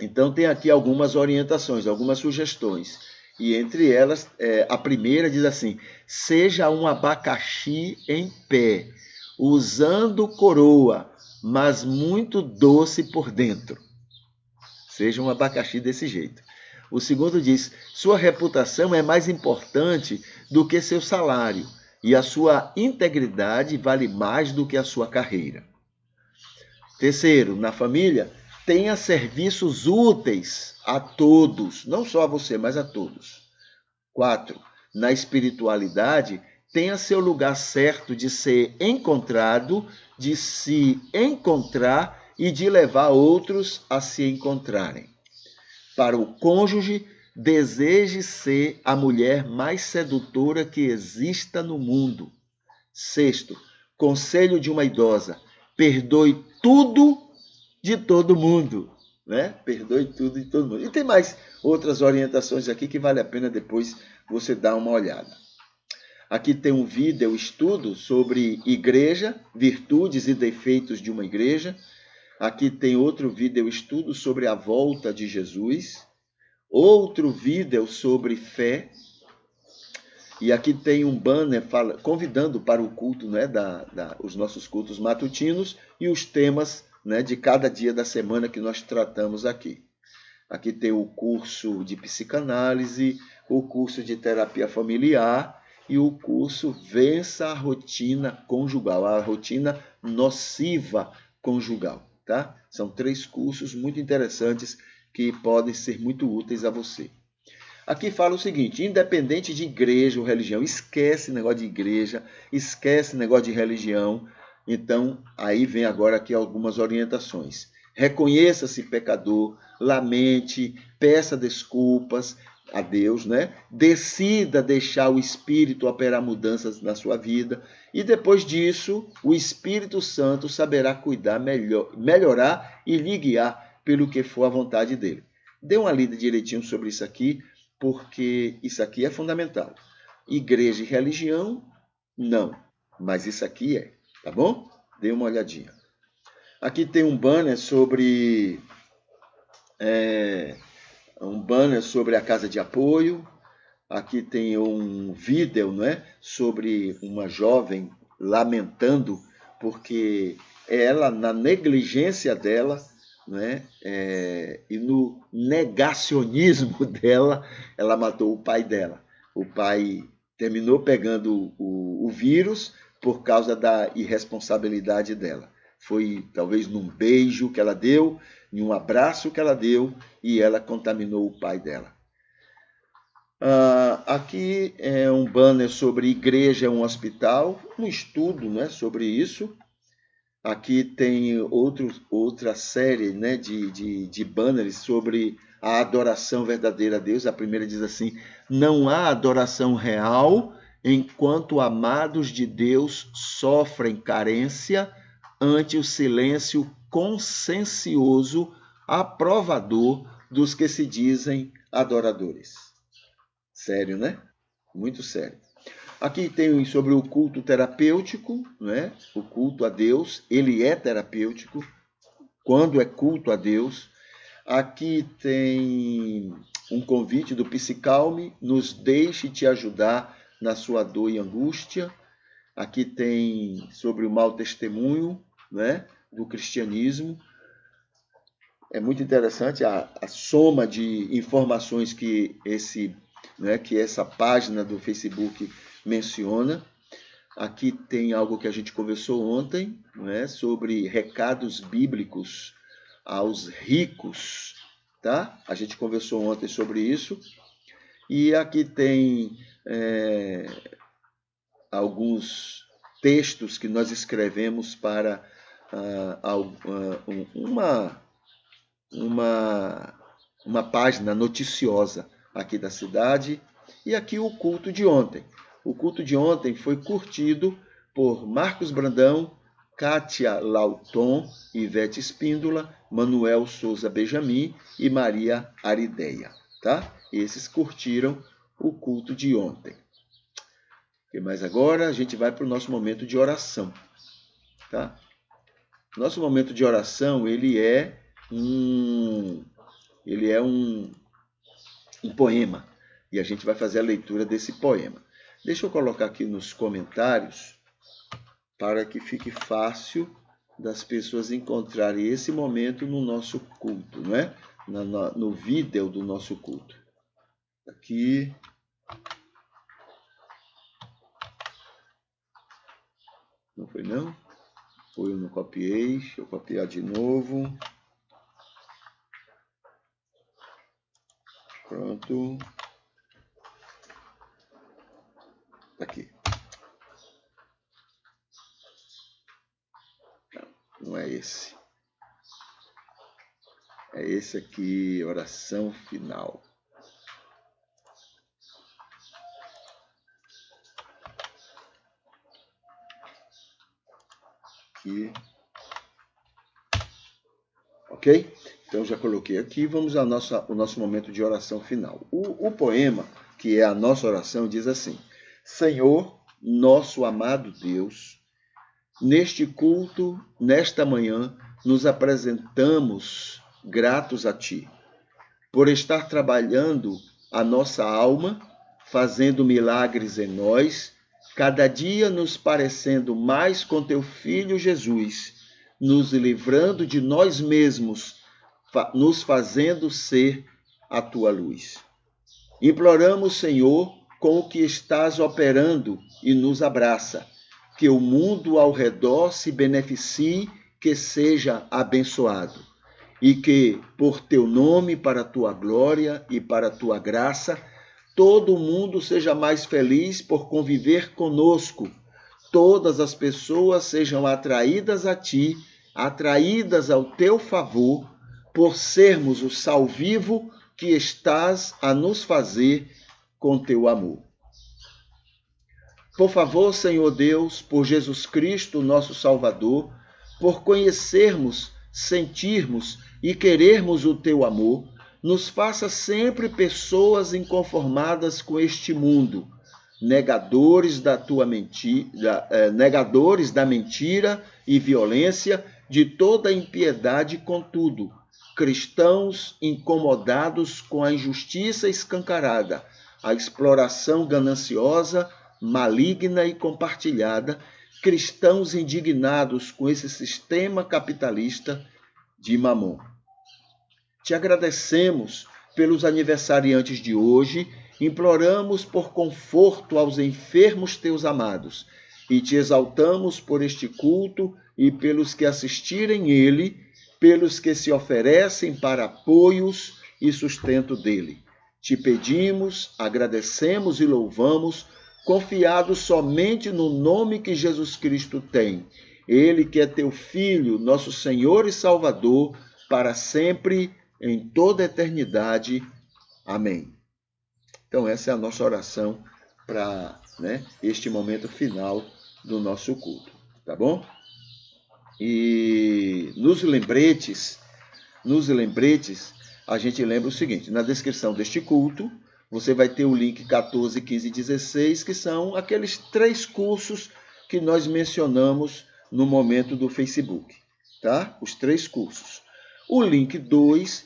Speaker 1: então tem aqui algumas orientações, algumas sugestões. E entre elas, a primeira diz assim: seja um abacaxi em pé, usando coroa, mas muito doce por dentro. Seja um abacaxi desse jeito. O segundo diz: sua reputação é mais importante do que seu salário, e a sua integridade vale mais do que a sua carreira. Terceiro, na família, tenha serviços úteis a todos, não só a você, mas a todos. 4, na espiritualidade, tenha seu lugar certo de ser encontrado, de se encontrar e de levar outros a se encontrarem. Para o cônjuge, deseje ser a mulher mais sedutora que exista no mundo. 6, conselho de uma idosa: perdoe tudo de todo mundo. Né? Perdoe tudo de todo mundo. E tem mais outras orientações aqui que vale a pena depois você dar uma olhada. Aqui tem um vídeo estudo sobre igreja, virtudes e defeitos de uma igreja. Aqui tem outro vídeo estudo sobre a volta de Jesus. Outro vídeo sobre fé. E aqui tem um banner convidando para o culto, né, os nossos cultos matutinos e os temas, né, de cada dia da semana que nós tratamos aqui. Aqui tem o curso de psicanálise, o curso de terapia familiar e o curso Vença a Rotina Conjugal, a rotina nociva conjugal. Tá? São 3 cursos muito interessantes que podem ser muito úteis a você. Aqui fala o seguinte: independente de igreja ou religião, esquece negócio de igreja, esquece negócio de religião. Então, aí vem agora aqui algumas orientações. Reconheça-se pecador, lamente, peça desculpas a Deus, né? Decida deixar o Espírito operar mudanças na sua vida e depois disso, o Espírito Santo saberá cuidar, melhorar e lhe guiar pelo que for a vontade dele. Dê uma lida direitinho sobre isso aqui, porque isso aqui é fundamental. Igreja e religião, não, mas isso aqui é, tá bom? Dê uma olhadinha. Aqui tem um banner sobre a casa de apoio. Aqui tem um vídeo, né, sobre uma jovem lamentando porque ela, na negligência dela, né, e no negacionismo dela, ela matou o pai dela. O pai terminou pegando o vírus por causa da irresponsabilidade dela. Foi talvez num beijo que ela deu, em um abraço que ela deu, e ela contaminou o pai dela. Aqui é um banner sobre igreja é um hospital, um estudo, né, sobre isso. Aqui tem outra série, né, de banners sobre a adoração verdadeira a Deus. A primeira diz assim: não há adoração real enquanto amados de Deus sofrem carência ante o silêncio consciencioso aprovador dos que se dizem adoradores. Sério, né? Muito sério. Aqui tem sobre o culto terapêutico, né? O culto a Deus, ele é terapêutico quando é culto a Deus. Aqui tem um convite do Psicalme: nos deixe te ajudar na sua dor e angústia. Aqui tem sobre o mau testemunho, né, do cristianismo. É muito interessante a soma de informações que que essa página do Facebook menciona. Aqui tem algo que a gente conversou ontem, sobre recados bíblicos aos ricos, tá? A gente conversou ontem sobre isso. E aqui tem alguns textos que nós escrevemos para uma página noticiosa aqui da cidade. E aqui o culto de ontem. O culto de ontem foi curtido por Marcos Brandão, Kátia Lauton, Ivete Espíndola, Manuel Souza Benjamin e Maria Arideia. Tá? Esses curtiram o culto de ontem. Mas agora a gente vai para o nosso momento de oração. Tá? Nosso momento de oração, ele é um poema. E a gente vai fazer a leitura desse poema. Deixa eu colocar aqui nos comentários para que fique fácil das pessoas encontrarem esse momento no nosso culto, não é? No vídeo do nosso culto. Aqui. Não foi não? Foi, eu não copiei. Deixa eu copiar de novo. Pronto. Aqui. Não é esse. É esse aqui, oração final. Aqui. Ok? Então, já coloquei aqui. Vamos ao nosso momento de oração final. O poema, que é a nossa oração, diz assim: Senhor, nosso amado Deus, neste culto, nesta manhã, nos apresentamos gratos a Ti, por estar trabalhando a nossa alma, fazendo milagres em nós, cada dia nos parecendo mais com Teu Filho Jesus, nos livrando de nós mesmos, nos fazendo ser a Tua luz. Imploramos, Senhor, com o que estás operando e nos abraça, que o mundo ao redor se beneficie, que seja abençoado, e que, por Teu nome, para a Tua glória e para a Tua graça, todo o mundo seja mais feliz por conviver conosco, todas as pessoas sejam atraídas a Ti, atraídas ao Teu favor, por sermos o sal vivo que estás a nos fazer com Teu amor. Por favor, Senhor Deus, por Jesus Cristo, nosso Salvador, por conhecermos, sentirmos e querermos o Teu amor, nos faça sempre pessoas inconformadas com este mundo, negadores da mentira e violência, de toda impiedade, contudo, cristãos incomodados com a injustiça escancarada, a exploração gananciosa, maligna e compartilhada, cristãos indignados com esse sistema capitalista de Mamon. Te agradecemos pelos aniversariantes de hoje, imploramos por conforto aos enfermos teus amados e te exaltamos por este culto e pelos que assistirem ele, pelos que se oferecem para apoios e sustento dele. Te pedimos, agradecemos e louvamos, confiados somente no nome que Jesus Cristo tem. Ele que é teu Filho, nosso Senhor e Salvador, para sempre, em toda a eternidade. Amém. Então essa é a nossa oração para este momento final do nosso culto, tá bom? E nos lembretes, a gente lembra o seguinte: na descrição deste culto, você vai ter o link 14, 15 e 16, que são aqueles 3 cursos que nós mencionamos no momento do Facebook, tá? Os 3 cursos. O link 2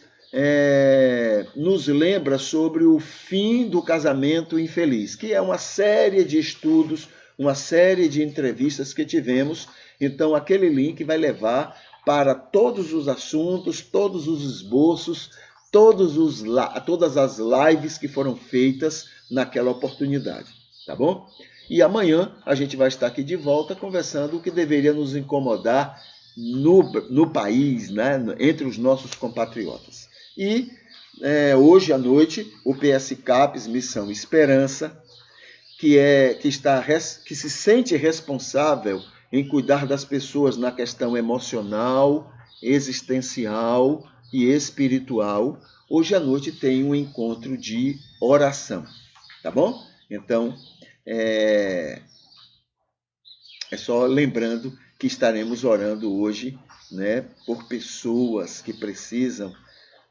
Speaker 1: nos lembra sobre o fim do casamento infeliz, que é uma série de estudos, uma série de entrevistas que tivemos. Então, aquele link vai levar para todos os assuntos, todos os esboços, todas as lives que foram feitas naquela oportunidade, tá bom? E amanhã a gente vai estar aqui de volta conversando o que deveria nos incomodar no país, né, entre os nossos compatriotas. E hoje à noite, o PS CAPES Missão Esperança, que se sente responsável em cuidar das pessoas na questão emocional, existencial e espiritual, hoje à noite tem um encontro de oração, tá bom? Então, é só lembrando que estaremos orando hoje, né, por pessoas que precisam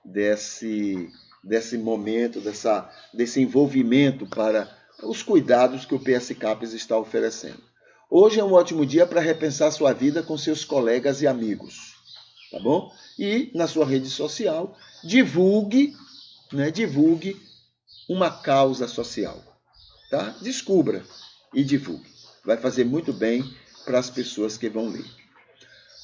Speaker 1: desse momento, desse envolvimento para os cuidados que o PS CAPES está oferecendo. Hoje é um ótimo dia para repensar sua vida com seus colegas e amigos, tá bom? E na sua rede social, divulgue uma causa social, tá? Descubra e divulgue. Vai fazer muito bem para as pessoas que vão ler.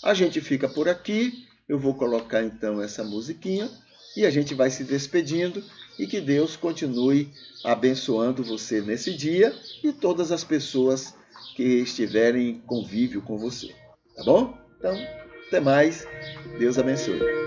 Speaker 1: A gente fica por aqui, eu vou colocar então essa musiquinha e a gente vai se despedindo e que Deus continue abençoando você nesse dia e todas as pessoas que estiverem em convívio com você, tá bom? Então, até mais, Deus abençoe.